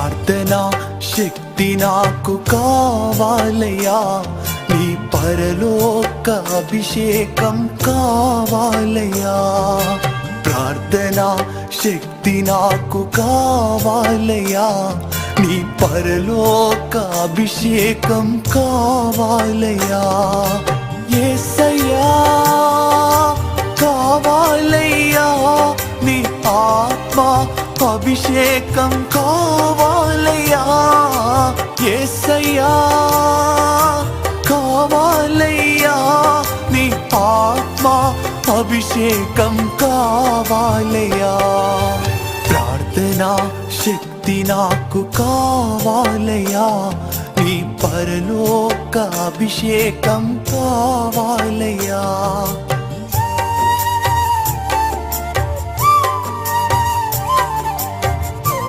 ప్రార్థన శక్తి నాకు కావాలయ్యా, నీ పరలోక అభిషేకం కావాలయ్యా. ప్రార్థన శక్తి నాకు కావాలయ్యా, నీ పరలోక అభిషేకం కావాలయ్యా. యేసయ్యా కావాలయ్యా, నీ ఆత్మ అభిషేకం కావాలయ్యా. యేసయ్యా కావాలయ్యా, నీ ఆత్మ అభిషేకం కావాలయ్యా. ప్రార్థన శక్తి నాకు కావాలయ్యా, నీ పరలోక అభిషేకం కావాలయ్యా.